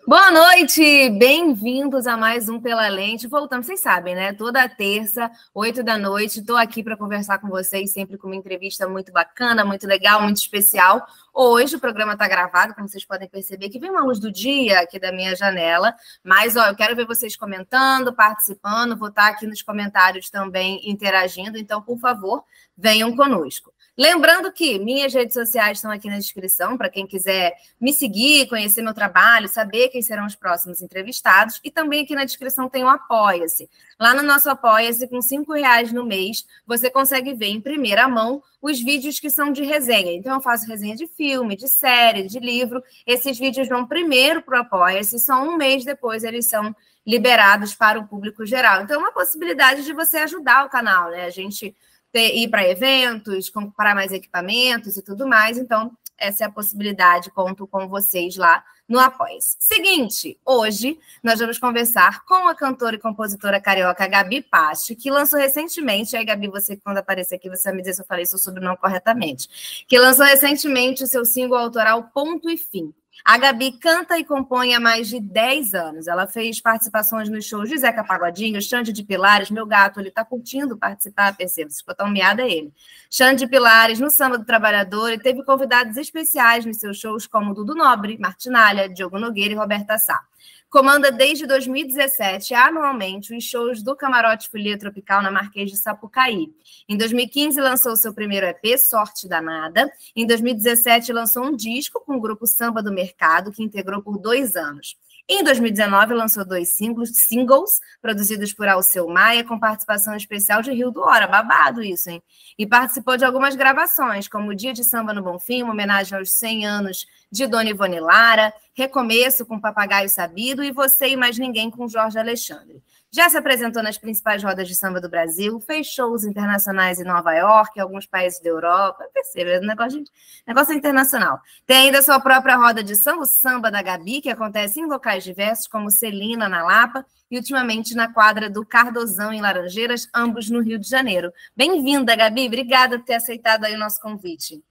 Boa noite, bem-vindos a mais um Pela Lente. Voltamos, vocês sabem, né? Toda terça, 8 da noite, estou aqui para conversar com vocês, sempre com uma entrevista muito bacana, muito legal, muito especial. Hoje o programa está gravado, como vocês podem perceber, que vem uma luz do dia aqui da minha janela, mas ó, eu quero ver vocês comentando, participando, vou estar aqui nos comentários também interagindo, então, por favor, venham conosco. Lembrando que minhas redes sociais estão aqui na descrição, para quem quiser me seguir, conhecer meu trabalho, saber quem serão os próximos entrevistados. E também aqui na descrição tem o Apoia-se. Lá no nosso Apoia-se, com R$ 5 no mês, você consegue ver em primeira mão os vídeos que são de resenha. Então, eu faço resenha de filme, de série, de livro. Esses vídeos vão primeiro para o Apoia-se, só um mês depois eles são liberados para o público geral. Então, é uma possibilidade de você ajudar o canal, né? A gente ir para eventos, comprar mais equipamentos e tudo mais. Então, essa é a possibilidade, conto com vocês lá no Apoia-se. Seguinte, hoje nós vamos conversar com a cantora e compositora carioca Gabi Pache, que lançou recentemente, aí Gabi, você quando aparecer aqui, você vai me dizer se eu falei seu sobrenome corretamente, que lançou recentemente o seu single autoral Ponto e Fim. A Gabi canta e compõe há mais de 10 anos. Ela fez participações nos shows de Zeca Pagodinho, Xande de Pilares, meu gato, ele está curtindo participar, percebo, se botar um miado é ele. Xande de Pilares, no Samba do Trabalhador, e teve convidados especiais nos seus shows, como Dudu Nobre, Martinalha, Diogo Nogueira e Roberta Sá. Comanda desde 2017, anualmente, os shows do Camarote Folia Tropical na Marquês de Sapucaí. Em 2015, lançou seu primeiro EP, Sorte Danada. Em 2017, lançou um disco com o grupo Samba do Mercado, que integrou por 2 anos. Em 2019, lançou 2 singles produzidos por Alceu Maia, com participação especial de Rio do Hora. Babado isso, hein? E participou de algumas gravações, como o Dia de Samba no Bonfim, uma homenagem aos 100 anos de Dona Ivone Lara, Recomeço com Papagaio Sabido e Você e Mais Ninguém com Jorge Alexandre. Já se apresentou nas principais rodas de samba do Brasil, fez shows internacionais em Nova York, em alguns países da Europa. Perceba, negócio internacional. Tem ainda sua própria roda de samba, o Samba da Gabi, que acontece em locais diversos, como Celina, na Lapa, e ultimamente na quadra do Cardozão, em Laranjeiras, ambos no Rio de Janeiro. Bem-vinda, Gabi. Obrigada por ter aceitado aí o nosso convite.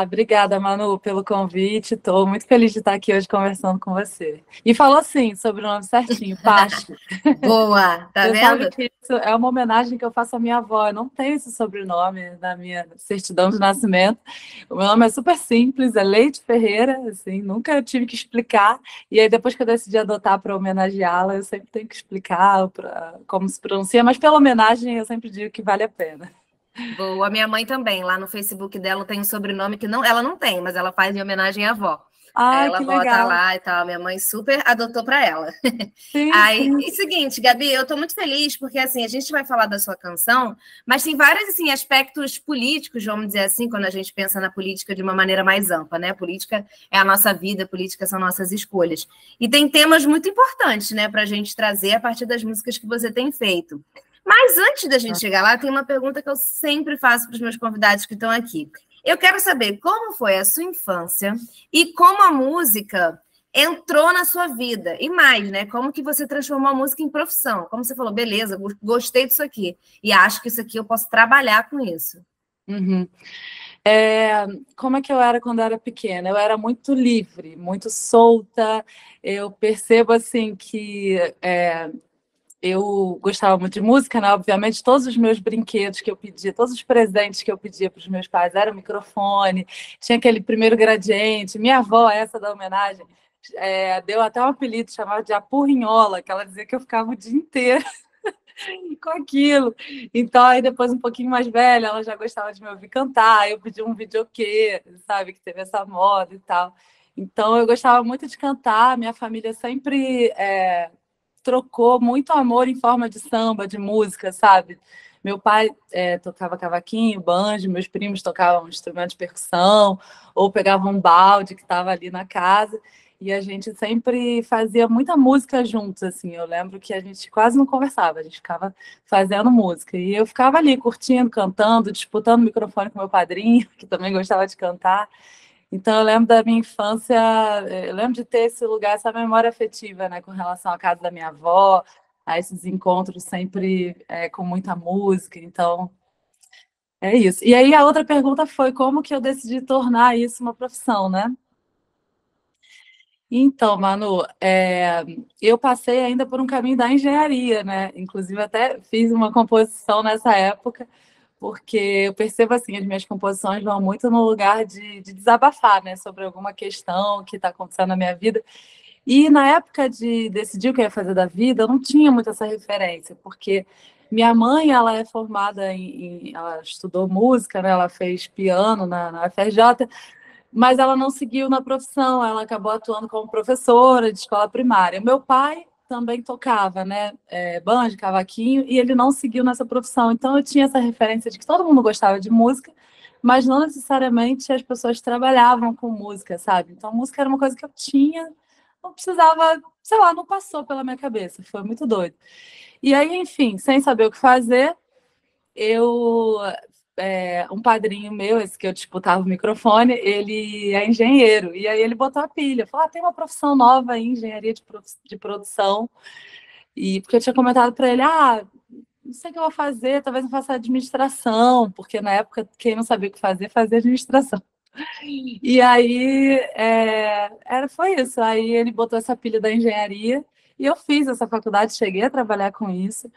Obrigada, Manu, pelo convite. Estou muito feliz de estar aqui hoje conversando com você. E falou assim, sobre o nome certinho, Pache. Boa, tá Você vendo? sabe que isso é uma homenagem que eu faço à minha avó. Eu não tenho esse sobrenome na minha certidão de nascimento. O meu nome é super simples, é Leite Ferreira, assim, nunca tive que explicar. E aí, depois que eu decidi adotar para homenageá-la, eu sempre tenho que explicar como se pronuncia, mas pela homenagem eu sempre digo que vale a pena. Boa, minha mãe também, lá no Facebook dela tem um sobrenome que não, ela não tem, mas ela faz em homenagem à avó. Aí ela Que bota legal. lá e tal, minha mãe super adotou para ela. Sim, Aí, sim. e seguinte, Gabi, eu tô muito feliz porque assim, a gente vai falar da sua canção, mas tem vários assim aspectos políticos, vamos dizer assim, quando a gente pensa na política de uma maneira mais ampla, né? Política é a nossa vida, política são nossas escolhas. E tem temas muito importantes, né, para a gente trazer a partir das músicas que você tem feito. Mas antes da gente chegar lá, tem uma pergunta que eu sempre faço para os meus convidados que estão aqui. Eu quero saber como foi a sua infância e como a música entrou na sua vida. E mais, né? Como que você transformou a música em profissão? Como você falou, beleza, gostei disso aqui. E acho que isso aqui eu posso trabalhar com isso. Uhum. Como é que eu era quando eu era pequena? Eu era muito livre, muito solta. Eu percebo assim que eu gostava muito de música, né? Obviamente, todos os meus brinquedos que eu pedia, todos os presentes que eu pedia para os meus pais eram microfone, tinha aquele primeiro gradiente. Minha avó, essa da homenagem, deu até um apelido chamado de apurrinhola, que ela dizia que eu ficava o dia inteiro com aquilo. Então, aí depois, um pouquinho mais velha, ela já gostava de me ouvir cantar. Eu pedi um videokê, sabe, que teve essa moda e tal. Então, eu gostava muito de cantar. Minha família sempre trocou muito amor em forma de samba, de música, sabe? Meu pai tocava cavaquinho, banjo, meus primos tocavam um instrumento de percussão, ou pegavam um balde que estava ali na casa. E a gente sempre fazia muita música juntos, assim. Eu lembro que a gente quase não conversava, a gente ficava fazendo música. E eu ficava ali curtindo, cantando, disputando o microfone com meu padrinho, que também gostava de cantar. Então eu lembro da minha infância, eu lembro de ter esse lugar, essa memória afetiva, né, com relação à casa da minha avó, a esses encontros sempre com muita música. Então é isso. E aí a outra pergunta foi como que eu decidi tornar isso uma profissão, né? Então, Manu, eu passei ainda por um caminho da engenharia, né? Inclusive, até fiz uma composição nessa época, porque eu percebo assim, as minhas composições vão muito no lugar de desabafar, né? Sobre alguma questão que está acontecendo na minha vida. E na época de decidir o que eu ia fazer da vida, eu não tinha muito essa referência, porque minha mãe, ela é formada ela estudou música, né? Ela fez piano na UFRJ, mas ela não seguiu na profissão, ela acabou atuando como professora de escola primária. O meu pai também tocava, né, banjo, cavaquinho, e ele não seguiu nessa profissão. Então eu tinha essa referência de que todo mundo gostava de música, mas não necessariamente as pessoas trabalhavam com música, sabe? Então música era uma coisa que eu tinha, não precisava, sei lá, não passou pela minha cabeça, foi muito doido. E aí, enfim, sem saber o que fazer, eu um padrinho meu, esse que eu disputava o microfone, ele é engenheiro, e aí ele botou a pilha, falou, tem uma profissão nova aí, engenharia de produção, e porque eu tinha comentado para ele, não sei o que eu vou fazer, talvez eu faça administração, porque na época, quem não sabia o que fazer, fazia administração. E aí, foi isso, aí ele botou essa pilha da engenharia, e eu fiz essa faculdade, cheguei a trabalhar com isso.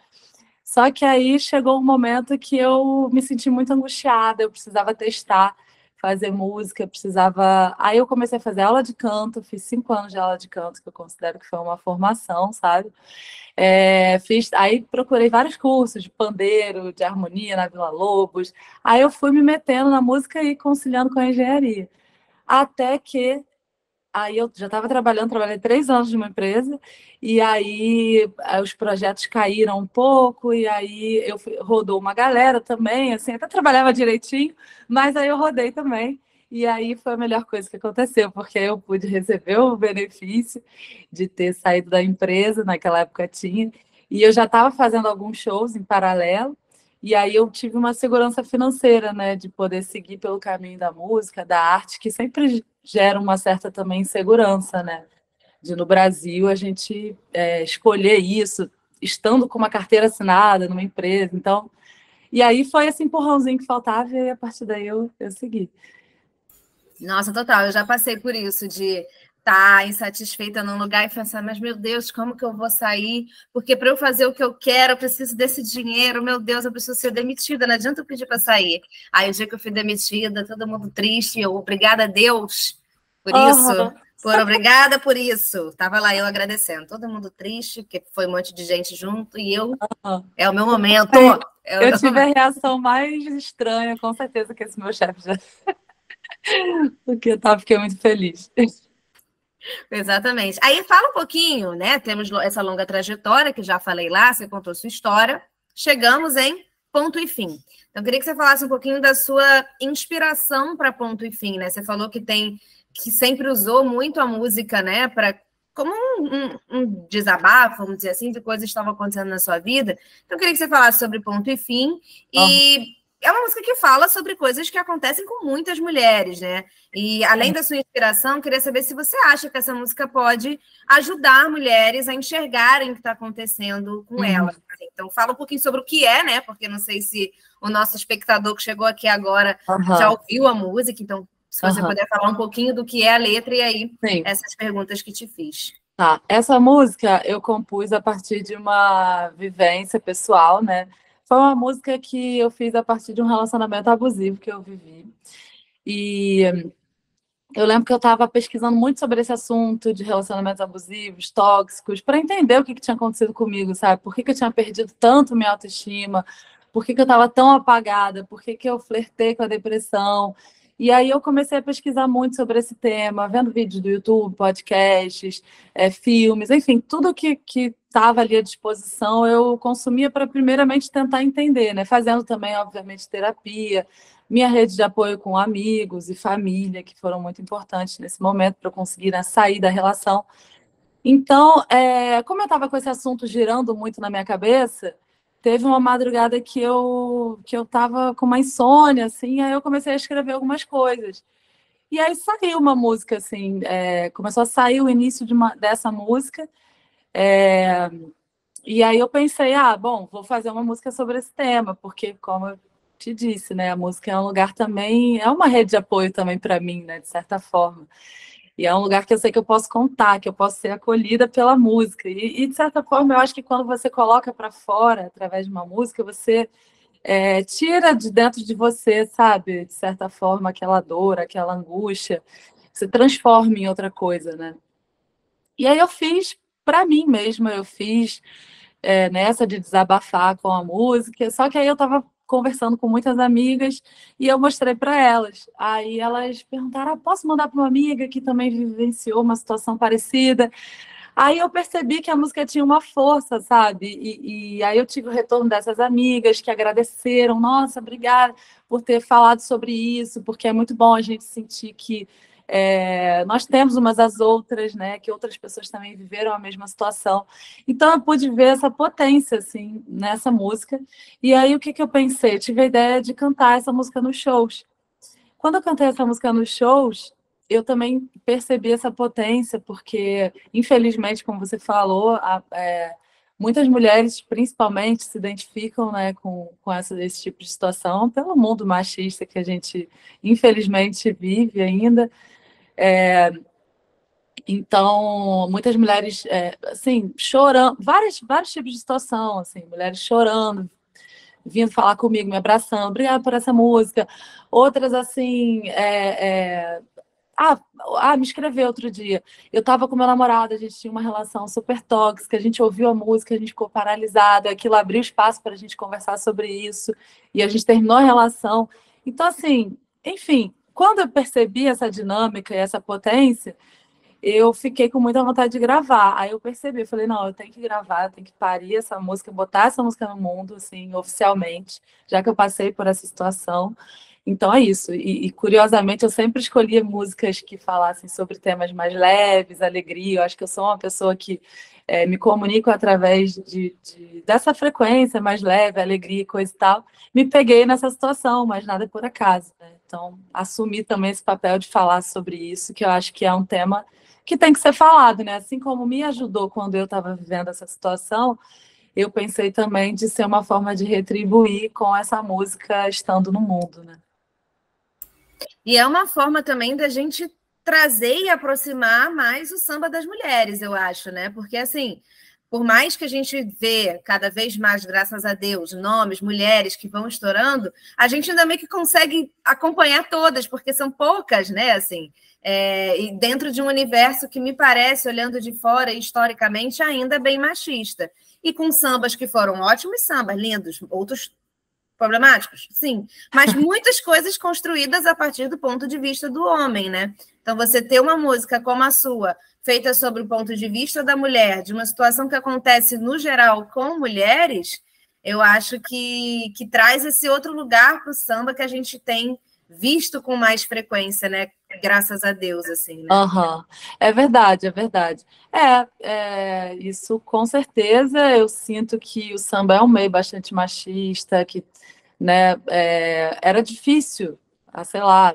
Só que aí chegou um momento que eu me senti muito angustiada, eu precisava testar, fazer música, eu precisava. Aí eu comecei a fazer aula de canto, fiz 5 anos de aula de canto, que eu considero que foi uma formação, sabe? Aí procurei vários cursos de pandeiro, de harmonia na Vila Lobos. Aí eu fui me metendo na música e conciliando com a engenharia. Até que Aí eu já estava trabalhando, trabalhei 3 anos numa empresa, e aí os projetos caíram um pouco, e aí rodou uma galera também, assim, até trabalhava direitinho, mas aí eu rodei também. E aí foi a melhor coisa que aconteceu, porque eu pude receber o benefício de ter saído da empresa, naquela época tinha, e eu já estava fazendo alguns shows em paralelo, e aí eu tive uma segurança financeira, né, de poder seguir pelo caminho da música, da arte, que sempre gera uma certa também insegurança, né? De no Brasil a gente escolher isso, estando com uma carteira assinada numa empresa. Então, e aí foi esse empurrãozinho que faltava, e a partir daí eu segui. Nossa, total, eu já passei por isso de estar insatisfeita num lugar e pensar, mas meu Deus, como que eu vou sair? Porque para eu fazer o que eu quero, eu preciso desse dinheiro, meu Deus, eu preciso ser demitida, não adianta eu pedir para sair. Aí o dia que eu fui demitida, todo mundo triste, eu, obrigada a Deus por isso, obrigada por isso. Estava lá eu agradecendo, todo mundo triste, porque foi um monte de gente junto, e eu, é o meu momento. Eu tive a reação mais estranha, com certeza, que esse meu chefe já... Porque eu fiquei muito feliz. Exatamente. Aí fala um pouquinho, né? Temos essa longa trajetória, que já falei lá, você contou sua história. Chegamos em Ponto e Fim. Então, eu queria que você falasse um pouquinho da sua inspiração para Ponto e Fim, né? Você falou que sempre usou muito a música, né? Como um desabafo, vamos dizer assim, de coisas que estavam acontecendo na sua vida. Então, eu queria que você falasse sobre Ponto e Fim e é uma música que fala sobre coisas que acontecem com muitas mulheres, né? E além da sua inspiração, queria saber se você acha que essa música pode ajudar mulheres a enxergarem o que está acontecendo com elas. Então, fala um pouquinho sobre o que é, né? Porque não sei se o nosso espectador que chegou aqui agora já ouviu a música, então, se você puder falar um pouquinho do que é a letra e aí essas perguntas que te fiz. Tá, essa música eu compus a partir de uma vivência pessoal, né? Foi uma música que eu fiz a partir de um relacionamento abusivo que eu vivi. E eu lembro que eu estava pesquisando muito sobre esse assunto de relacionamentos abusivos, tóxicos, para entender o que tinha acontecido comigo, sabe? Por que eu tinha perdido tanto minha autoestima? Por que eu estava tão apagada? Por que eu flertei com a depressão? E aí eu comecei a pesquisar muito sobre esse tema, vendo vídeos do YouTube, podcasts, filmes, enfim, tudo que estava ali à disposição eu consumia para primeiramente tentar entender, né? Fazendo também, obviamente, terapia, minha rede de apoio com amigos e família, que foram muito importantes nesse momento para eu conseguir, né, sair da relação. Então, como eu estava com esse assunto girando muito na minha cabeça, teve uma madrugada que eu estava com uma insônia, assim, aí eu comecei a escrever algumas coisas. E aí saiu uma música, assim, começou a sair o início dessa música, e aí eu pensei, bom, vou fazer uma música sobre esse tema, porque, como eu te disse, né, a música é um lugar também, é uma rede de apoio também para mim, né, de certa forma. E é um lugar que eu sei que eu posso contar, que eu posso ser acolhida pela música. De certa forma, eu acho que quando você coloca para fora, através de uma música, você tira de dentro de você, sabe? De certa forma, aquela dor, aquela angústia, se transforma em outra coisa, né? E aí eu fiz para mim mesma, eu fiz nessa de desabafar com a música, só que aí eu estava conversando com muitas amigas e eu mostrei para elas. Aí elas perguntaram: posso mandar para uma amiga que também vivenciou uma situação parecida? Aí eu percebi que a música tinha uma força, sabe? E aí eu tive o retorno dessas amigas que agradeceram. Nossa, obrigada por ter falado sobre isso, porque é muito bom a gente sentir que nós temos umas às outras, né? Que outras pessoas também viveram a mesma situação. Então eu pude ver essa potência, assim, nessa música. E aí o que eu pensei? Eu tive a ideia de cantar essa música nos shows. Quando eu cantei essa música nos shows, eu também percebi essa potência, porque, infelizmente, como você falou, muitas mulheres, principalmente, se identificam, né, com esse tipo de situação, pelo mundo machista que a gente, infelizmente, vive ainda. Então, muitas mulheres, assim, chorando, vários tipos de situação, assim, mulheres chorando, vindo falar comigo, me abraçando, obrigada por essa música. Outras, assim, me escreveu outro dia. Eu estava com meu namorado, a gente tinha uma relação super tóxica, a gente ouviu a música, a gente ficou paralisada, aquilo abriu espaço para a gente conversar sobre isso, e a gente terminou a relação. Então, assim, enfim, quando eu percebi essa dinâmica e essa potência, eu fiquei com muita vontade de gravar. Aí eu percebi, eu falei, não, eu tenho que gravar, eu tenho que parir essa música, botar essa música no mundo, assim, oficialmente, já que eu passei por essa situação. Então é isso. E curiosamente, eu sempre escolhia músicas que falassem sobre temas mais leves, alegria. Eu acho que eu sou uma pessoa que me comunico através dessa frequência mais leve, alegria, coisa e tal. Me peguei nessa situação, mas nada por acaso, né? Então, assumi também esse papel de falar sobre isso, que eu acho que é um tema que tem que ser falado, né? Assim como me ajudou quando eu estava vivendo essa situação, eu pensei também de ser uma forma de retribuir com essa música estando no mundo, né? E é uma forma também da gente trazer e aproximar mais o samba das mulheres, eu acho, né? Porque, assim, por mais que a gente vê cada vez mais, graças a Deus, nomes, mulheres que vão estourando, a gente ainda meio que consegue acompanhar todas, porque são poucas, né? Assim, e dentro de um universo que me parece, olhando de fora, historicamente, ainda bem machista. E com sambas que foram ótimos sambas, lindos, outros problemáticos? Sim, mas muitas coisas construídas a partir do ponto de vista do homem, né? Então, você ter uma música como a sua, feita sobre o ponto de vista da mulher, de uma situação que acontece no geral com mulheres, eu acho que traz esse outro lugar para o samba que a gente tem visto com mais frequência, né? Graças a Deus, assim, né? Uhum. É verdade, é verdade. Isso com certeza eu sinto que o samba é um meio bastante machista, que, né, era difícil, sei lá,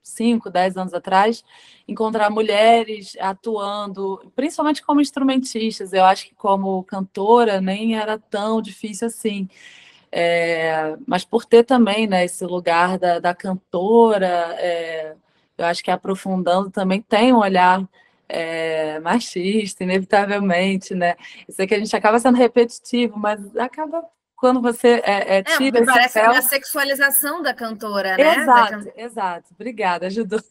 5, 10 anos atrás, encontrar mulheres atuando, principalmente como instrumentistas. Eu acho que como cantora nem era tão difícil assim. Mas por ter também, né, esse lugar da cantora, eu acho que aprofundando também tem um olhar machista, inevitavelmente, né? Eu sei que a gente acaba sendo repetitivo, mas acaba quando você tira esse parece véu. uma sexualização da cantora, né? Exato, exato. Obrigada, ajudou.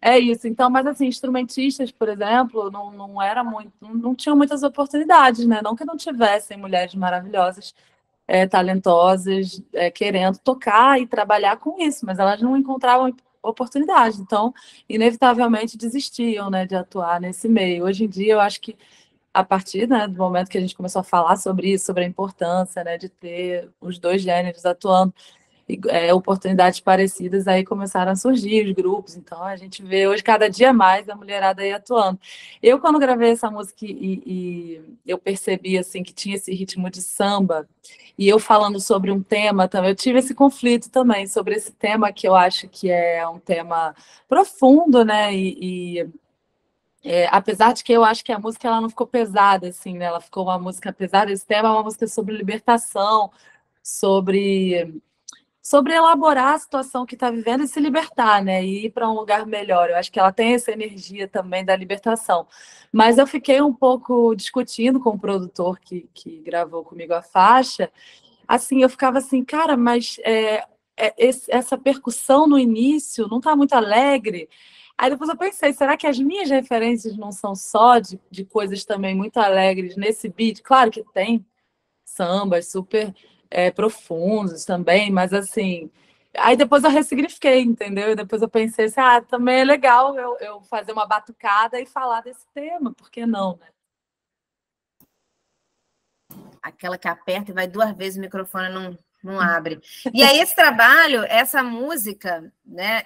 É isso. Então, mas assim, instrumentistas, por exemplo, não era muito, não tinham muitas oportunidades, né? Não que não tivessem mulheres maravilhosas, talentosas, querendo tocar e trabalhar com isso, mas elas não encontravam oportunidade, então, inevitavelmente desistiam, né, de atuar nesse meio. Hoje em dia, eu acho que a partir, né, do momento que a gente começou a falar sobre isso, sobre a importância, né, de ter os dois gêneros atuando, oportunidades parecidas, aí começaram a surgir os grupos, então a gente vê hoje cada dia mais a mulherada aí atuando. Eu, quando gravei essa música e eu percebi, assim, que tinha esse ritmo de samba, e eu falando sobre um tema também, eu tive esse conflito também, sobre esse tema que eu acho que é um tema profundo, né, apesar de que eu acho que a música ela não ficou pesada, assim, né, ela ficou uma música pesada, esse tema é uma música sobre libertação, sobre sobre elaborar a situação que está vivendo e se libertar, né? E ir para um lugar melhor. Eu acho que ela tem essa energia também da libertação. Mas eu fiquei um pouco discutindo com o produtor que gravou comigo a faixa. Assim, eu ficava assim, cara, mas essa percussão no início não está muito alegre. Aí depois eu pensei, será que as minhas referências não são só de coisas também muito alegres nesse beat? Claro que tem sambas super profundos também, mas assim. Aí depois eu ressignifiquei, entendeu? E depois eu pensei assim, também é legal eu fazer uma batucada e falar desse tema, por que não, né? Aquela que aperta e vai 2 vezes o microfone não abre. E aí, esse trabalho, essa música, né,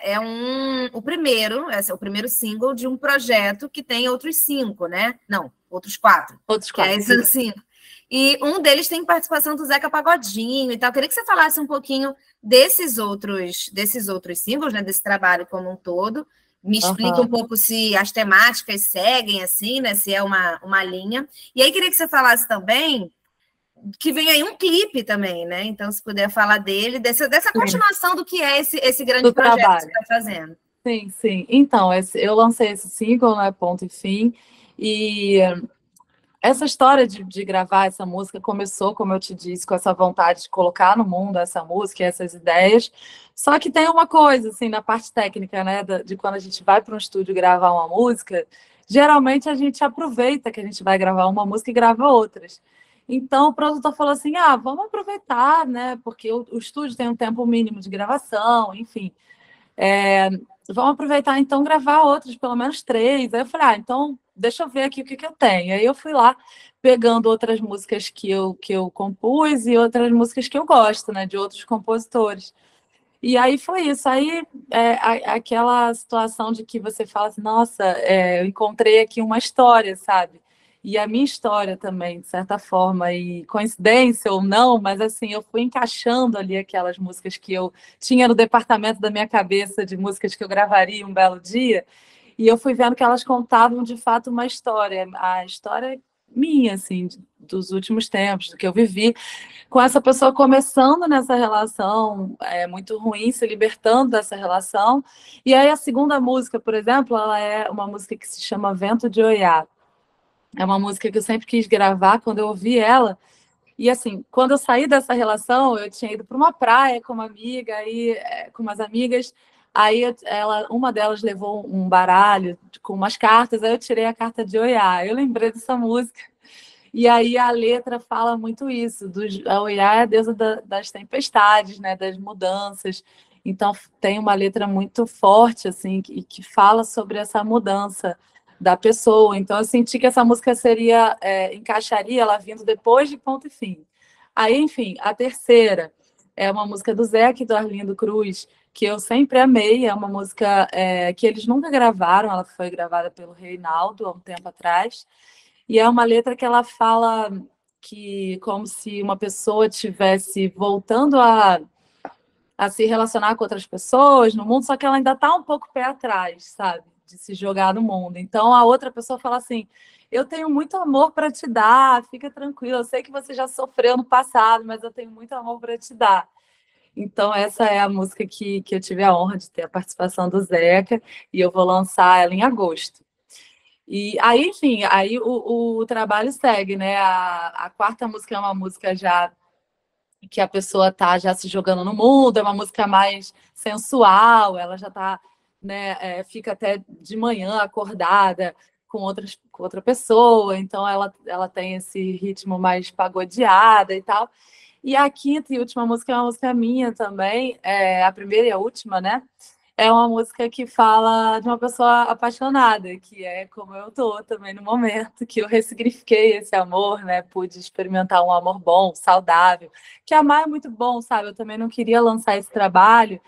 o primeiro single de um projeto que tem outros 5, né? Não, outros 4. Outros 4. Que são 5. E um deles tem participação do Zeca Pagodinho e tal. Eu queria que você falasse um pouquinho desses outros singles, né, desse trabalho como um todo. Me explica um pouco se as temáticas seguem assim, né? Se é uma linha. E aí, queria que você falasse também que vem aí um clipe também, né? Então, se puder falar dele, dessa continuação do que é esse grande projeto que você está fazendo. Sim, sim. Então, eu lancei esse single, né? Ponto e Fim. E essa história de gravar essa música começou, como eu te disse, com essa vontade de colocar no mundo essa música e essas ideias. Só que tem uma coisa, assim, na parte técnica, né? De quando a gente vai para um estúdio gravar uma música, geralmente a gente aproveita que a gente vai gravar uma música e grava outras. Então, o produtor falou assim, vamos aproveitar, né? Porque o estúdio tem um tempo mínimo de gravação, enfim. Vamos aproveitar, então, gravar outras, pelo menos 3. Aí eu falei, então, deixa eu ver aqui o que eu tenho. Aí eu fui lá, pegando outras músicas que eu compus e outras músicas que eu gosto, né? De outros compositores. E aí foi isso. Aí, aquela situação de que você fala assim, nossa, eu encontrei aqui uma história, sabe? E a minha história também, de certa forma, e coincidência ou não, mas assim, eu fui encaixando ali aquelas músicas que eu tinha no departamento da minha cabeça de músicas que eu gravaria um belo dia, e eu fui vendo que elas contavam de fato uma história, a história minha, assim, dos últimos tempos, do que eu vivi, com essa pessoa começando nessa relação muito ruim, se libertando dessa relação. E aí a segunda música, por exemplo, ela é uma música que se chama Vento de Oiá. É uma música que eu sempre quis gravar quando eu ouvi ela. E assim, quando eu saí dessa relação, eu tinha ido para uma praia com uma amiga, aí, com umas amigas. Aí uma delas levou um baralho com umas cartas, aí eu tirei a carta de Oiá. Eu lembrei dessa música. E aí a letra fala muito isso. A Oiá é a deusa das tempestades, né, das mudanças. Então tem uma letra muito forte assim que fala sobre essa mudança da pessoa. Então eu senti que essa música encaixaria ela vindo depois de Ponto e Fim. Aí, enfim, a terceira é uma música do Zeca e do Arlindo Cruz, que eu sempre amei. É uma música que eles nunca gravaram, ela foi gravada pelo Reinaldo há um tempo atrás. E é uma letra que ela fala que como se uma pessoa estivesse voltando a se relacionar com outras pessoas no mundo, só que ela ainda está um pouco pé atrás, sabe? De se jogar no mundo. Então a outra pessoa fala assim: eu tenho muito amor para te dar, fica tranquila, eu sei que você já sofreu no passado, mas eu tenho muito amor para te dar. Então essa é a música que eu tive a honra de ter a participação do Zeca, e eu vou lançar ela em agosto. E aí, enfim, aí o trabalho segue, né? A quarta música é uma música já que a pessoa tá já se jogando no mundo, é uma música mais sensual, ela já tá, né, fica até de manhã acordada com outra pessoa, então ela tem esse ritmo mais pagodeada e tal. E a quinta e última música é uma música minha também, a primeira e a última, né? É uma música que fala de uma pessoa apaixonada, que é como eu tô também no momento, que eu ressignifiquei esse amor, né? Pude experimentar um amor bom, saudável. Que amar é muito bom, sabe? Eu também não queria lançar esse trabalho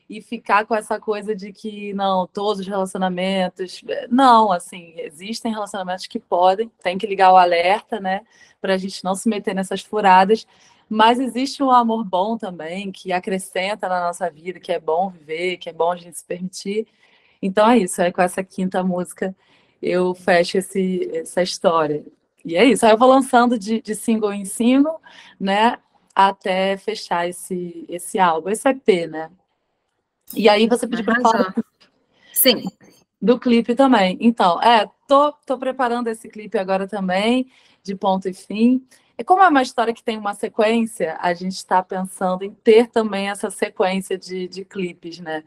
e ficar com essa coisa de que, não, todos os relacionamentos... Não, assim, existem relacionamentos que podem, tem que ligar o alerta, né? Pra gente não se meter nessas furadas, mas existe um amor bom também, que acrescenta na nossa vida, que é bom viver, que é bom a gente se permitir. Então é isso, com essa quinta música eu fecho essa história. E é isso, aí eu vou lançando de single em single, né? até fechar esse álbum, esse EP, né? E aí você pediu para falar Sim. do clipe também. Então, tô preparando esse clipe agora também, de ponto e fim. E como é uma história que tem uma sequência, a gente está pensando em ter também essa sequência de clipes, né?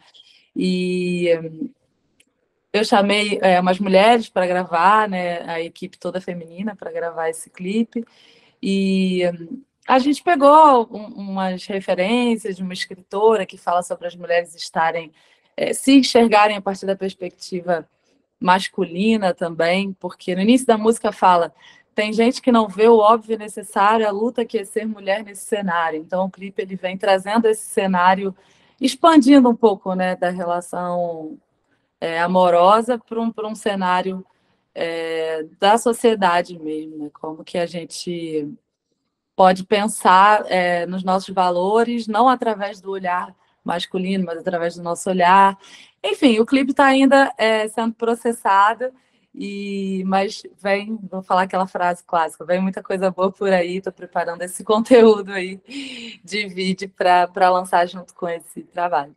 E eu chamei umas mulheres para gravar, né? A equipe toda feminina para gravar esse clipe. E a gente pegou umas referências de uma escritora que fala sobre as mulheres estarem, se enxergarem a partir da perspectiva masculina também, porque no início da música fala: tem gente que não vê o óbvio necessário, a luta que é ser mulher nesse cenário. Então o clipe ele vem trazendo esse cenário, expandindo um pouco, né, da relação amorosa para um cenário da sociedade mesmo, né? Como que a gente pode pensar nos nossos valores, não através do olhar masculino, mas através do nosso olhar. Enfim, o clipe está ainda sendo processado, mas vou falar aquela frase clássica, vem muita coisa boa por aí, estou preparando esse conteúdo aí de vídeo para lançar junto com esse trabalho.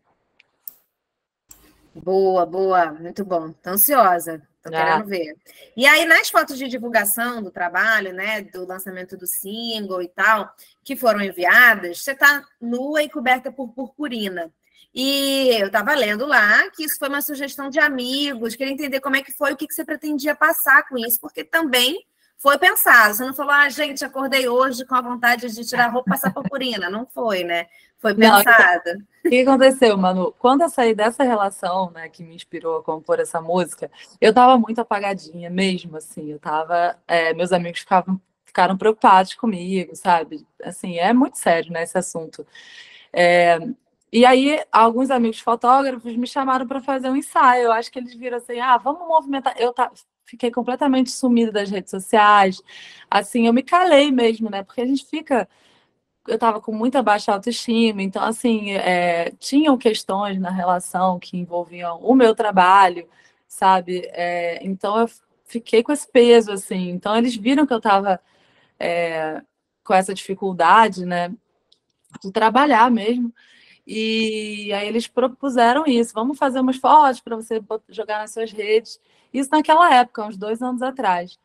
Boa, muito bom. Estou ansiosa, estou querendo ver. E aí, nas fotos de divulgação do trabalho, né, do lançamento do single e tal, que foram enviadas, você está nua e coberta por purpurina. E eu estava lendo lá que isso foi uma sugestão de amigos, queria entender como é que foi, o que você pretendia passar com isso, porque também foi pensado. Você não falou, gente, acordei hoje com a vontade de tirar a roupa e passar purpurina. Não foi, né? Foi pensado. O que aconteceu, Manu? Quando eu saí dessa relação, né, que me inspirou a compor essa música, eu estava muito apagadinha mesmo, assim. Eu tava, meus amigos ficaram preocupados comigo, sabe? Assim, é muito sério, né, esse assunto. E aí, alguns amigos fotógrafos me chamaram para fazer um ensaio. Eu acho que eles viram assim, vamos movimentar. Fiquei completamente sumida das redes sociais. Assim, eu me calei mesmo, né? Porque a gente fica... Eu estava com muita baixa autoestima, então, assim, tinham questões na relação que envolviam o meu trabalho, sabe? Então, eu fiquei com esse peso, assim. Então, eles viram que eu estava com essa dificuldade, né, de trabalhar mesmo. E aí eles propuseram isso, vamos fazer umas fotos para você jogar nas suas redes. Isso naquela época, uns 2 anos atrás.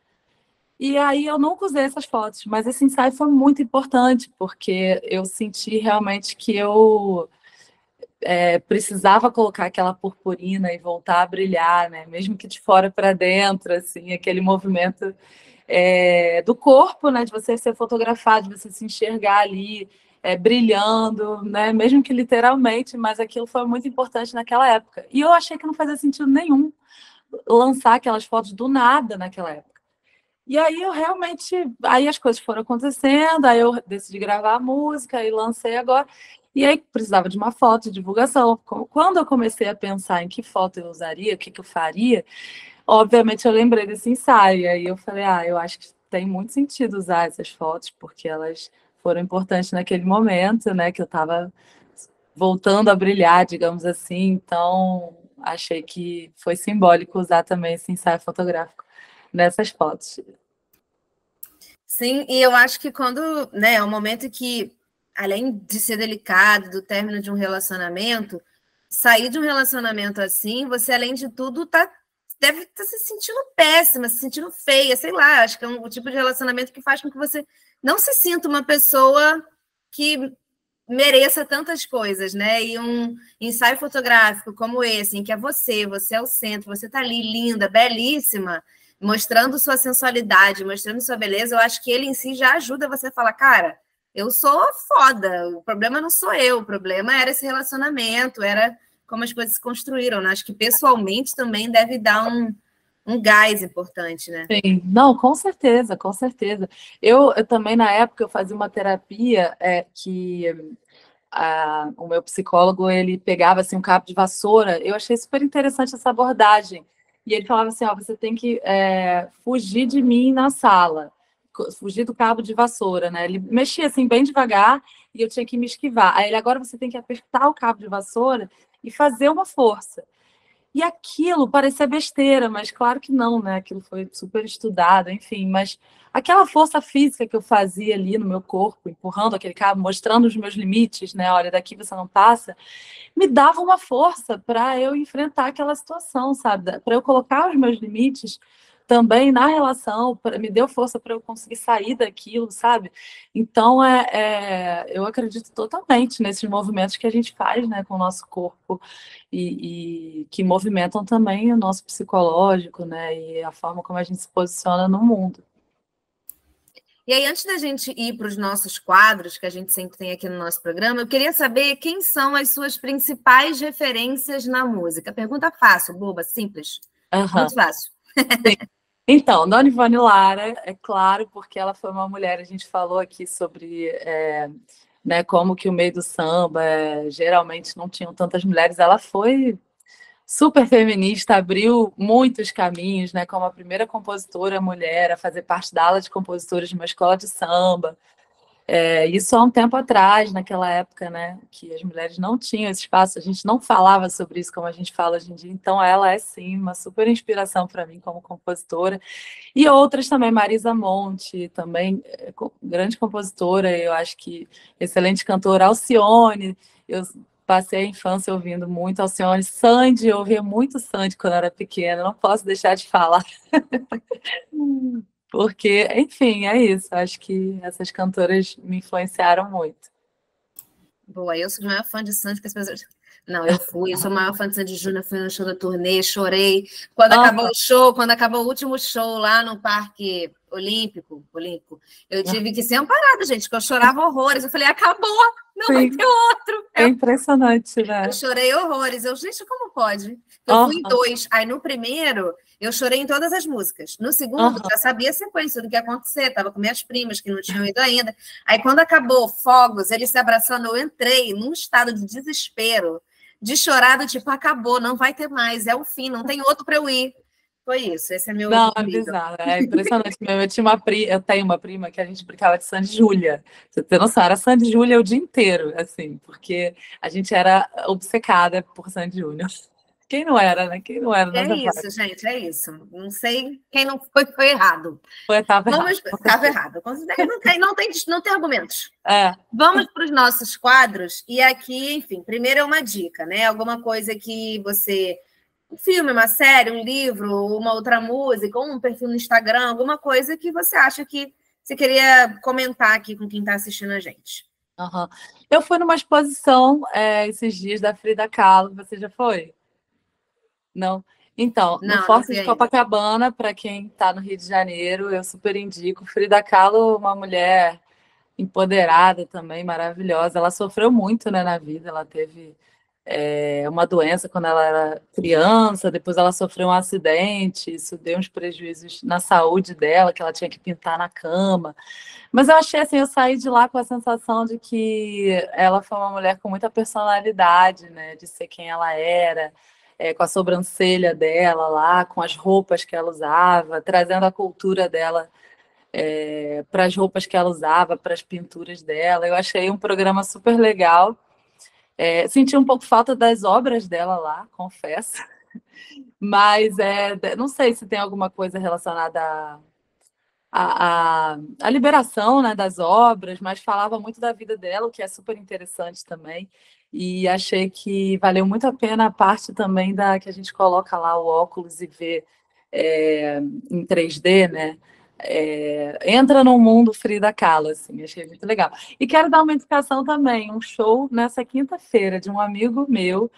E aí eu nunca usei essas fotos, mas esse ensaio foi muito importante, porque eu senti realmente que eu precisava colocar aquela purpurina e voltar a brilhar, né? Mesmo que de fora para dentro, assim, aquele movimento do corpo, né? De você ser fotografado, de você se enxergar ali brilhando, né? Mesmo que literalmente, mas aquilo foi muito importante naquela época. E eu achei que não fazia sentido nenhum lançar aquelas fotos do nada naquela época. E aí eu realmente, aí as coisas foram acontecendo, aí eu decidi gravar a música e lancei agora. E aí precisava de uma foto de divulgação. Quando eu comecei a pensar em que foto eu usaria, o que eu faria, obviamente eu lembrei desse ensaio. E aí eu falei, eu acho que tem muito sentido usar essas fotos, porque elas foram importantes naquele momento, né? Que eu estava voltando a brilhar, digamos assim. Então, achei que foi simbólico usar também esse ensaio fotográfico nessas fotos. Sim, e eu acho que quando, né, é um momento que, além de ser delicado, do término de um relacionamento, sair de um relacionamento assim, você, além de tudo, deve estar se sentindo péssima, se sentindo feia, sei lá, acho que é um tipo de relacionamento que faz com que você não se sinta uma pessoa que mereça tantas coisas, né? E um ensaio fotográfico como esse, em que você é o centro, você está ali linda, belíssima, mostrando sua sensualidade, mostrando sua beleza, eu acho que ele em si já ajuda você a falar, cara, eu sou foda, o problema não sou eu, o problema era esse relacionamento, era como as coisas se construíram, né? Acho que pessoalmente também deve dar um gás importante, né? Sim, não, com certeza, com certeza. Eu também, na época, eu fazia uma terapia que o meu psicólogo, ele pegava assim, um cabo de vassoura, eu achei super interessante essa abordagem. E ele falava assim, você tem que fugir de mim na sala, fugir do cabo de vassoura, né? Ele mexia assim bem devagar e eu tinha que me esquivar. Aí ele, agora você tem que apertar o cabo de vassoura e fazer uma força. E aquilo parecia besteira, mas claro que não, né? Aquilo foi super estudado, enfim. Mas aquela força física que eu fazia ali no meu corpo, empurrando aquele cabo, mostrando os meus limites, né? Olha, daqui você não passa, me dava uma força para eu enfrentar aquela situação, sabe? Para eu colocar os meus limites também na relação, me deu força para eu conseguir sair daquilo, sabe? Então, eu acredito totalmente nesses movimentos que a gente faz, né, com o nosso corpo e que movimentam também o nosso psicológico, né, e a forma como a gente se posiciona no mundo. E aí, antes da gente ir para os nossos quadros, que a gente sempre tem aqui no nosso programa, eu queria saber quem são as suas principais referências na música. Pergunta fácil, boba, simples. Uhum. Muito fácil. Então, Dona Ivone Lara, é claro, porque ela foi uma mulher, a gente falou aqui sobre né, como que o meio do samba geralmente não tinham tantas mulheres. Ela foi super feminista, abriu muitos caminhos, né, como a primeira compositora mulher a fazer parte da ala de compositores de uma escola de samba. Isso há um tempo atrás, naquela época, né, que as mulheres não tinham esse espaço, a gente não falava sobre isso como a gente fala hoje em dia, então ela é, sim, uma super inspiração para mim como compositora. E outras também, Marisa Monte, também grande compositora, eu acho que excelente cantora, Alcione, eu passei a infância ouvindo muito Alcione, Sandy, eu ouvia muito Sandy quando eu era pequena, não posso deixar de falar. Porque, enfim, é isso. Acho que essas cantoras me influenciaram muito. Boa, eu sou a maior fã de Sandy que as pessoas. Não, eu sou a maior fã de Sandy Júnior, fui no show da turnê, chorei. Quando acabou o show, quando acabou o último show lá no Parque Olímpico, eu tive que ser amparada, gente, porque eu chorava horrores. Eu falei, acabou, não vai ter outro. É impressionante, né? Eu chorei horrores. Gente, como pode? Eu fui em 2. Aí no primeiro, eu chorei em todas as músicas. No segundo, já sabia a sequência do que ia acontecer. Tava com minhas primas que não tinham ido ainda. Aí quando acabou Fogos, ele se abraçando, eu entrei num estado de desespero, de chorar, do tipo, acabou, não vai ter mais, é o fim, não tem outro para eu ir. Foi isso, esse é meu. Não, é bizarro, é impressionante mesmo. Eu tenho uma prima que a gente brincava de Sandy Júlia. Você tem noção, era Sandy Júlia o dia inteiro, assim, porque a gente era obcecada por Sandy Júnior. Quem não era, né? Quem não era nessa isso, gente, é isso. Não sei quem não foi errado. Estava errado. Não tem argumentos. É. Vamos para os nossos quadros. E aqui, enfim, primeiro é uma dica, né? Alguma coisa que você... Um filme, uma série, um livro, uma outra música, um perfil no Instagram, alguma coisa que você acha que você queria comentar aqui com quem está assistindo a gente. Uhum. Eu fui numa exposição esses dias da Frida Kahlo. Você já foi? Não? Então, no Forte de Copacabana, para quem está no Rio de Janeiro, eu super indico. Frida Kahlo, uma mulher empoderada também, maravilhosa. Ela sofreu muito, né, na vida. Ela teve uma doença quando ela era criança, depois ela sofreu um acidente, isso deu uns prejuízos na saúde dela, que ela tinha que pintar na cama. Mas eu achei assim, eu saí de lá com a sensação de que ela foi uma mulher com muita personalidade, né, de ser quem ela era, com a sobrancelha dela lá, com as roupas que ela usava, trazendo a cultura dela para as roupas que ela usava, para as pinturas dela. Eu achei um programa super legal. Senti um pouco falta das obras dela lá, confesso. Mas não sei se tem alguma coisa relacionada à liberação, né, das obras, mas falava muito da vida dela, o que é super interessante também. E achei que valeu muito a pena a parte também da que a gente coloca lá o óculos e vê em 3D, né? Entra no mundo Frida Kahlo, assim, achei muito legal. E quero dar uma indicação também, um show nessa quinta-feira de um amigo meu,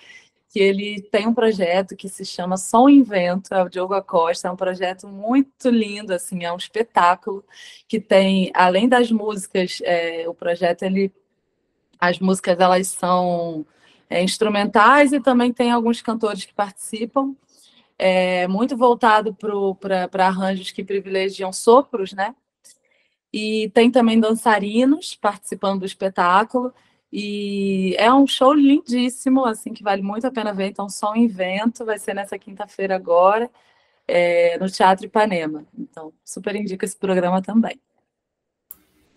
que ele tem um projeto que se chama Som e Vento, é o Diogo Acosta, é um projeto muito lindo, assim, é um espetáculo que tem, além das músicas, o projeto, as músicas, elas são instrumentais e também tem alguns cantores que participam, muito voltado para arranjos que privilegiam sopros, né? E tem também dançarinos participando do espetáculo. E é um show lindíssimo, assim, que vale muito a pena ver. Então, Som e Vento vai ser nessa quinta-feira agora, no Teatro Ipanema. Então, super indico esse programa também.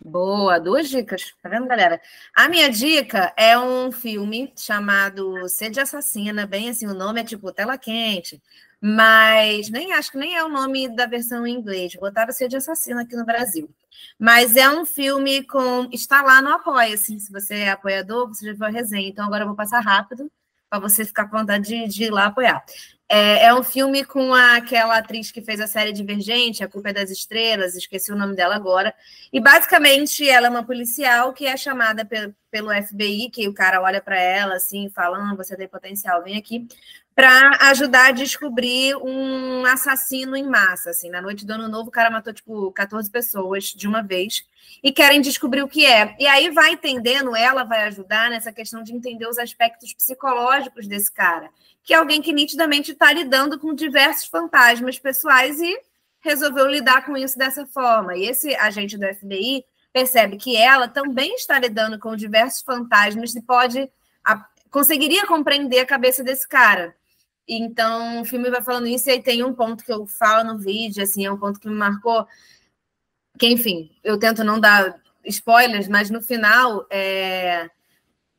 Boa, 2 dicas, tá vendo, galera? A minha dica é um filme chamado Sede Assassina, bem assim, o nome é tipo Tela Quente, mas nem acho que nem é o nome da versão em inglês, botaram Sede Assassina aqui no Brasil. Mas é um filme com. Está lá no Apoia, assim, se você é apoiador, você já viu a resenha, então agora eu vou passar rápido para você ficar com vontade de ir lá apoiar. É um filme com aquela atriz que fez a série Divergente, A Culpa é das Estrelas, esqueci o nome dela agora. E basicamente ela é uma policial que é chamada pelo FBI, que o cara olha para ela assim, falando: você tem potencial, vem aqui, para ajudar a descobrir um assassino em massa. Assim, na noite do Ano Novo, o cara matou tipo 14 pessoas de uma vez e querem descobrir o que é. E aí vai entendendo, ela vai ajudar nessa questão de entender os aspectos psicológicos desse cara, que é alguém que nitidamente está lidando com diversos fantasmas pessoais e resolveu lidar com isso dessa forma. E esse agente do FBI percebe que ela também está lidando com diversos fantasmas e conseguiria compreender a cabeça desse cara. Então, o filme vai falando isso, e aí tem um ponto que eu falo no vídeo, assim, é um ponto que me marcou, que, enfim, eu tento não dar spoilers, mas no final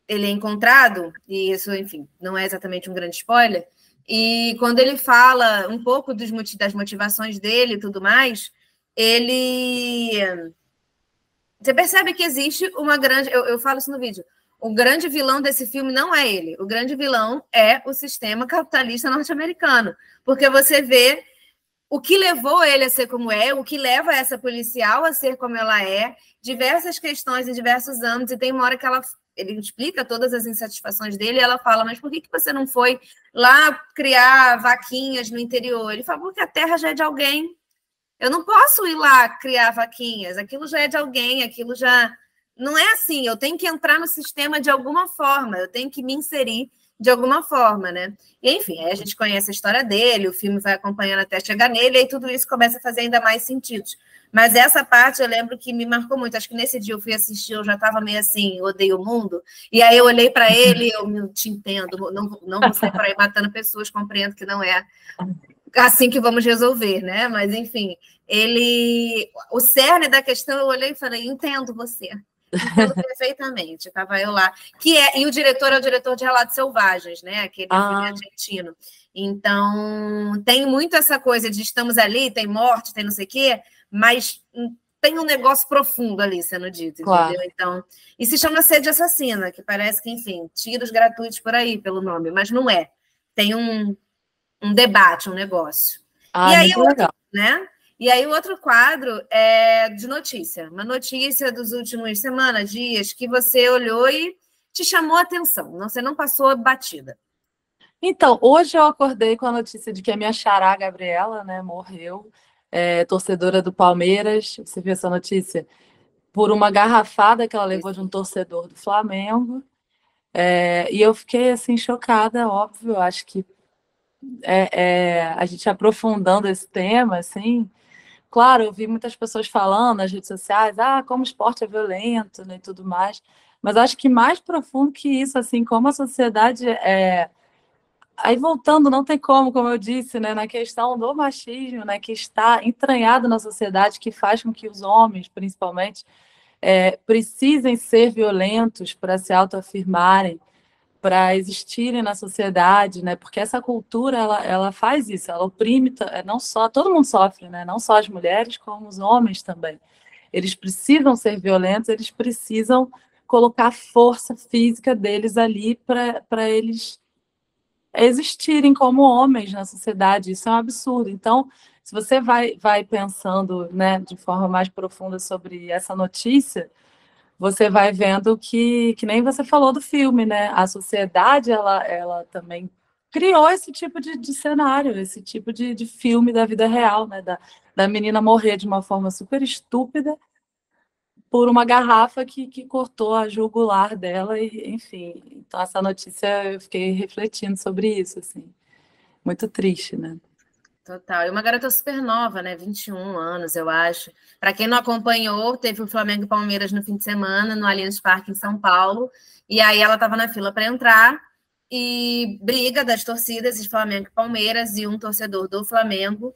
ele é encontrado, e isso, enfim, não é exatamente um grande spoiler, e quando ele fala um pouco das motivações dele e tudo mais, você percebe que existe uma grande... Eu falo isso no vídeo. O grande vilão desse filme não é ele. O grande vilão é o sistema capitalista norte-americano. Porque você vê o que levou ele a ser como é, o que leva essa policial a ser como ela é, diversas questões em diversos anos, e tem uma hora que ele explica todas as insatisfações dele, e ela fala: mas por que você não foi lá criar vaquinhas no interior? Ele fala: porque a terra já é de alguém. Eu não posso ir lá criar vaquinhas, aquilo já é de alguém, aquilo já... Não é assim, eu tenho que entrar no sistema de alguma forma, eu tenho que me inserir de alguma forma, né? E, enfim, aí a gente conhece a história dele, o filme vai acompanhando até chegar nele, e aí tudo isso começa a fazer ainda mais sentido. Mas essa parte eu lembro que me marcou muito. Acho que nesse dia eu fui assistir, eu já estava meio assim, odeio o mundo, e aí eu olhei para ele, eu te entendo, não vou sair por aí matando pessoas, compreendo que não é assim que vamos resolver, né? Mas, enfim, o cerne da questão, eu olhei e falei: entendo você. Entendo perfeitamente, estava eu lá. E o diretor é o diretor de Relatos Selvagens, né? Aquele filme argentino. Então, tem muito essa coisa de estamos ali, tem morte, tem não sei o quê, mas tem um negócio profundo ali sendo dito, Claro. entendeu? Então, e se chama Sede Assassina, que parece que, enfim, tiros gratuitos por aí pelo nome, mas não é. Tem um debate, um negócio. E aí, muito legal. né? E aí, o outro quadro é de notícia. Uma notícia dos últimos semanas, dias, que você olhou e te chamou a atenção. Você não passou batida. Então, hoje eu acordei com a notícia de que a minha xará, Gabriela, né, morreu, torcedora do Palmeiras. Você viu essa notícia? Por uma garrafada que ela levou de um torcedor do Flamengo. E eu fiquei, assim, chocada, óbvio. Eu acho que a gente aprofundando esse tema, assim... Claro, eu vi muitas pessoas falando nas redes sociais, como o esporte é violento, né, e tudo mais. Mas acho que mais profundo que isso, assim, como a sociedade Aí voltando, não tem como eu disse, né, na questão do machismo, né, que está entranhado na sociedade, que faz com que os homens, principalmente, precisem ser violentos para se autoafirmarem, para existirem na sociedade, né, porque essa cultura ela faz isso, ela oprime, não só todo mundo sofre, né, não só as mulheres como os homens também. Eles precisam ser violentos, eles precisam colocar a força física deles ali para eles existirem como homens na sociedade. Isso é um absurdo. Então, se você vai pensando, né, de forma mais profunda sobre essa notícia, você vai vendo que nem você falou do filme, né? A sociedade ela também criou esse tipo de cenário, esse tipo de filme da vida real, né? Da menina morrer de uma forma super estúpida por uma garrafa que cortou a jugular dela, e enfim. Então, essa notícia eu fiquei refletindo sobre isso, assim. Muito triste, né? Total. E uma garota super nova, né? 21 anos, eu acho. Para quem não acompanhou, teve o Flamengo e Palmeiras no fim de semana, no Allianz Parque, em São Paulo. E aí ela estava na fila para entrar e briga das torcidas de Flamengo e Palmeiras, e um torcedor do Flamengo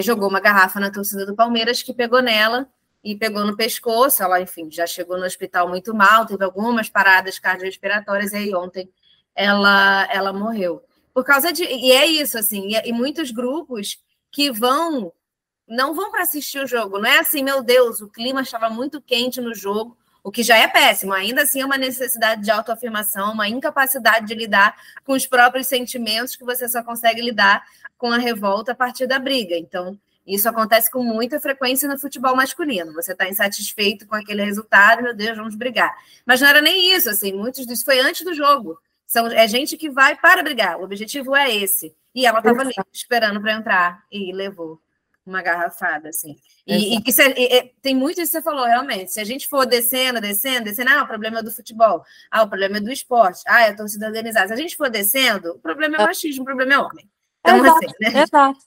jogou uma garrafa na torcida do Palmeiras, que pegou nela e pegou no pescoço. Ela, enfim, já chegou no hospital muito mal, teve algumas paradas cardiorrespiratórias, e aí ontem ela morreu. Por causa de... E é isso, assim, e muitos grupos que não vão para assistir o jogo. Não é assim, meu Deus, o clima estava muito quente no jogo, o que já é péssimo. Ainda assim é uma necessidade de autoafirmação, uma incapacidade de lidar com os próprios sentimentos, que você só consegue lidar com a revolta a partir da briga. Então, isso acontece com muita frequência no futebol masculino. Você está insatisfeito com aquele resultado, meu Deus, vamos brigar. Mas não era nem isso, assim, muitos disso foi antes do jogo. É gente que vai para brigar, o objetivo é esse. E ela estava ali, esperando para entrar, e levou uma garrafada, assim. E tem muito isso que você falou, realmente. Se a gente for descendo, o problema é do futebol. O problema é do esporte. É a torcida organizada. Se a gente for descendo, o problema é machismo, o problema é homem. Então, exato, assim, né? Exato.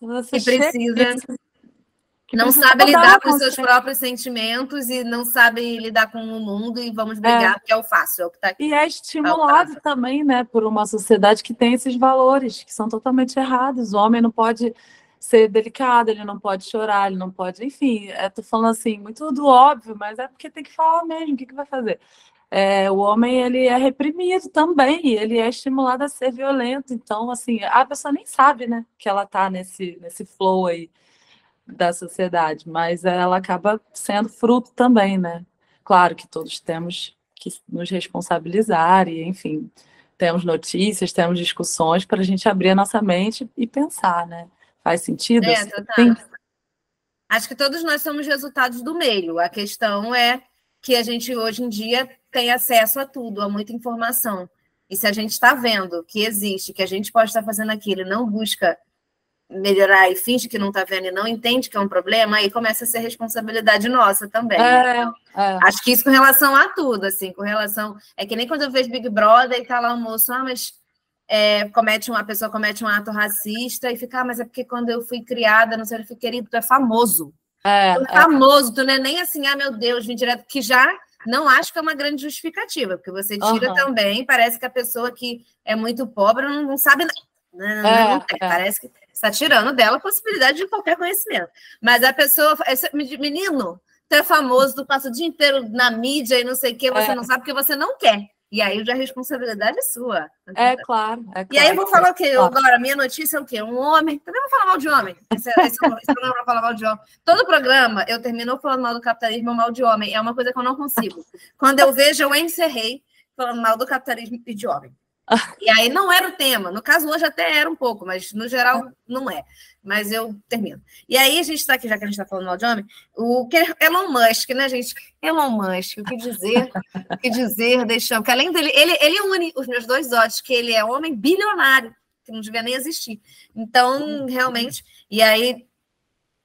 Você não sabe lidar com os seus próprios sentimentos e não sabe lidar com o mundo e vamos brigar, porque é o fácil, é o que está aqui. E é estimulado também, né, por uma sociedade que tem esses valores que são totalmente errados. O homem não pode ser delicado, ele não pode chorar, ele não pode... Enfim, tô falando assim, muito do óbvio, mas é porque tem que falar mesmo, o que vai fazer? O homem, ele é reprimido também, ele é estimulado a ser violento. Então, assim, a pessoa nem sabe, né, que ela tá nesse flow aí da sociedade, mas ela acaba sendo fruto também, né? Claro que todos temos que nos responsabilizar e, enfim, temos notícias, temos discussões para a gente abrir a nossa mente e pensar, né? Faz sentido? Total. Acho que todos nós somos resultados do meio. A questão é que a gente, hoje em dia, tem acesso a tudo, a muita informação. E se a gente está vendo que existe, que a gente pode estar fazendo aquilo e não busca melhorar e finge que não está vendo e não entende que é um problema, aí começa a ser responsabilidade nossa também. Então, acho que isso com relação a tudo, assim, com relação... É que nem quando eu vejo Big Brother e tá lá o moço, mas a pessoa comete um ato racista e fica, mas é porque quando eu fui criada, não sei, eu fui querido, tu é famoso. Tu é famoso, tu não é nem assim, meu Deus, vim direto, que já não acho que é uma grande justificativa, porque você tira também, parece que a pessoa que é muito pobre não sabe nada. Não tem, parece que está tirando dela a possibilidade de qualquer conhecimento. Mas a pessoa, menino, tu é famoso, tu passa o dia inteiro na mídia e não sei o que, você não sabe porque você não quer. E aí já a responsabilidade é sua. Claro. E aí eu vou falar o quê? Agora, a minha notícia é o quê? Um homem. Também vou falar mal de homem. Esse programa vai falar mal de homem. Todo programa eu termino falando mal do capitalismo ou mal de homem. É uma coisa que eu não consigo. Quando eu vejo, eu encerrei falando mal do capitalismo e de homem. E aí não era o tema. No caso, hoje até era um pouco, mas no geral não é. Mas eu termino. E aí a gente está aqui, já que a gente está falando mal de homem, o Elon Musk, né, gente? Elon Musk, o que dizer, deixamos. Que além dele, ele une os meus dois olhos, que ele é homem bilionário, que não devia nem existir. Então, realmente, e aí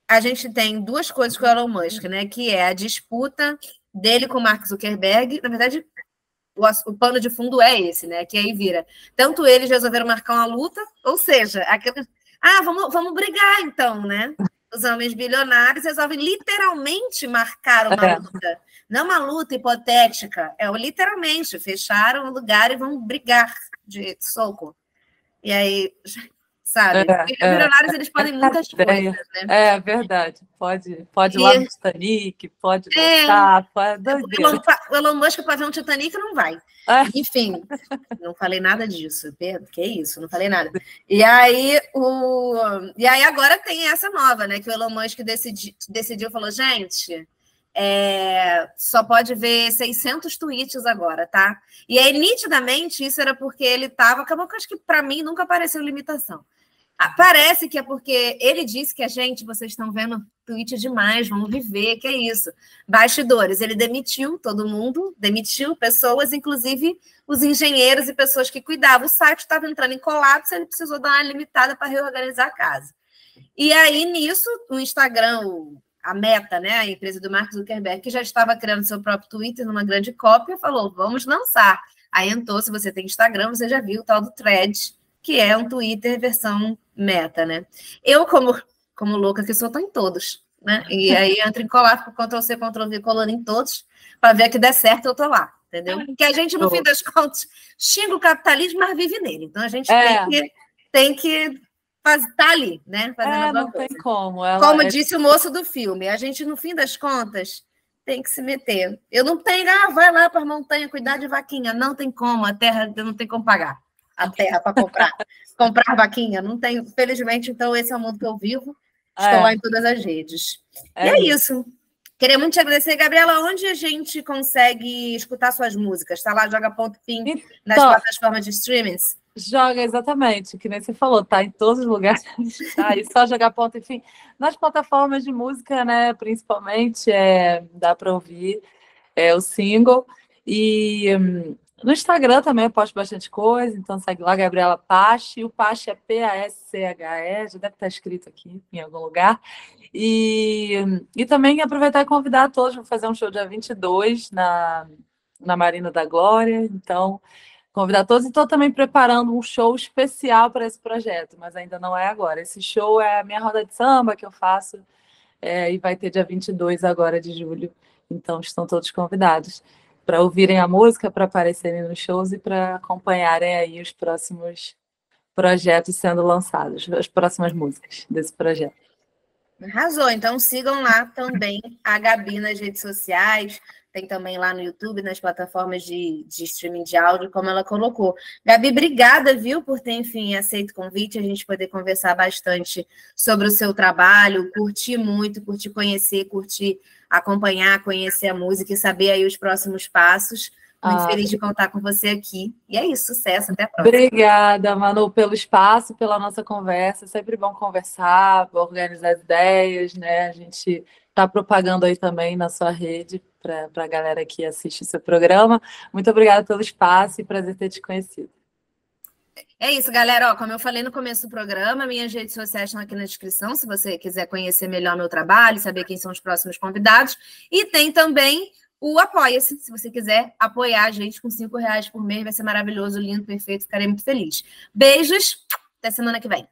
a gente tem duas coisas com o Elon Musk, né? Que é a disputa dele com o Mark Zuckerberg. Na verdade, o pano de fundo é esse, né? Que aí vira. Tanto eles resolveram marcar uma luta, ou seja, vamos brigar, então, né? Os homens bilionários resolvem literalmente marcar uma luta. Não uma luta hipotética, literalmente, fecharam o lugar e vão brigar de soco. E aí, sabe? Os bilionários, eles podem muitas coisas, né? É verdade. Pode ir lá no Titanic, pode voltar, o Elon Musk para ver um Titanic não vai. Enfim, não falei nada disso, Pedro. Que isso? Não falei nada. E aí agora tem essa nova, né? Que o Elon Musk decidiu, falou, gente, só pode ver 600 tweets agora, tá? E aí, nitidamente, isso era porque ele acabou que acho que para mim nunca apareceu limitação. Parece que é porque ele disse que vocês estão vendo tweet demais, vamos viver, que é isso. Bastidores, ele demitiu todo mundo, demitiu pessoas, inclusive os engenheiros e pessoas que cuidavam. O site estava entrando em colapso, ele precisou dar uma limitada para reorganizar a casa. E aí, nisso, o Instagram, a Meta, né, a empresa do Mark Zuckerberg, que já estava criando seu próprio Twitter numa grande cópia, falou, vamos lançar. Aí entrou, se você tem Instagram, você já viu o tal do Thread, que é um Twitter versão Meta, né? Eu, como louca que sou, tô em todos, né? E aí entro em colapso, Ctrl+C, Ctrl+V, colando em todos, para ver que der certo, eu tô lá, entendeu? Porque a gente, no fim das contas, xinga o capitalismo, mas vive nele. Então, a gente tem que tá ali, né? Fazendo não tem como. Como disse o moço do filme, a gente, no fim das contas, tem que se meter. Eu não tenho, vai lá para a montanha cuidar de vaquinha. Não tem como, a terra não tem como pagar a terra para comprar vaquinha. Não tem, felizmente, então esse é o mundo que eu vivo. Estou lá em todas as redes. E é isso. Queria muito te agradecer, Gabriela. Onde a gente consegue escutar suas músicas? Está lá, joga ponto fim nas plataformas de streamings? Joga, exatamente, que nem você falou, tá em todos os lugares, tá aí só jogar ponto e fim. Nas plataformas de música, né, principalmente, dá para ouvir o single. E no Instagram também eu posto bastante coisa, então segue lá, Gabriela Pache. O Pache é P-A-S-C-H-E, já deve estar escrito aqui em algum lugar. E também aproveitar e convidar todos para fazer um show dia 22 na Marina da Glória, então convidar todos. E estou também preparando um show especial para esse projeto, mas ainda não é agora. Esse show é a minha roda de samba que eu faço e vai ter dia 22 agora de julho. Então estão todos convidados para ouvirem a música, para aparecerem nos shows e para acompanharem aí os próximos projetos sendo lançados, as próximas músicas desse projeto. Arrasou. Então sigam lá também a Gabi nas redes sociais. Tem também lá no YouTube, nas plataformas de streaming de áudio, como ela colocou. Gabi, obrigada, viu, por ter, enfim, aceito o convite, a gente poder conversar bastante sobre o seu trabalho, curtir muito, curtir conhecer, curtir acompanhar, conhecer a música e saber aí os próximos passos. Muito feliz de contar com você aqui. E é isso, sucesso, até a próxima. Obrigada, Manu, pelo espaço, pela nossa conversa. É sempre bom conversar, organizar as ideias, né? A gente está propagando aí também na sua rede para a galera que assiste o seu programa. Muito obrigada pelo espaço e prazer ter te conhecido. É isso, galera. Ó, como eu falei no começo do programa, minhas redes sociais estão aqui na descrição, se você quiser conhecer melhor meu trabalho, saber quem são os próximos convidados. E tem também o Apoia-se, se você quiser apoiar a gente com R$5 por mês, vai ser maravilhoso, lindo, perfeito, ficarei muito feliz. Beijos, até semana que vem.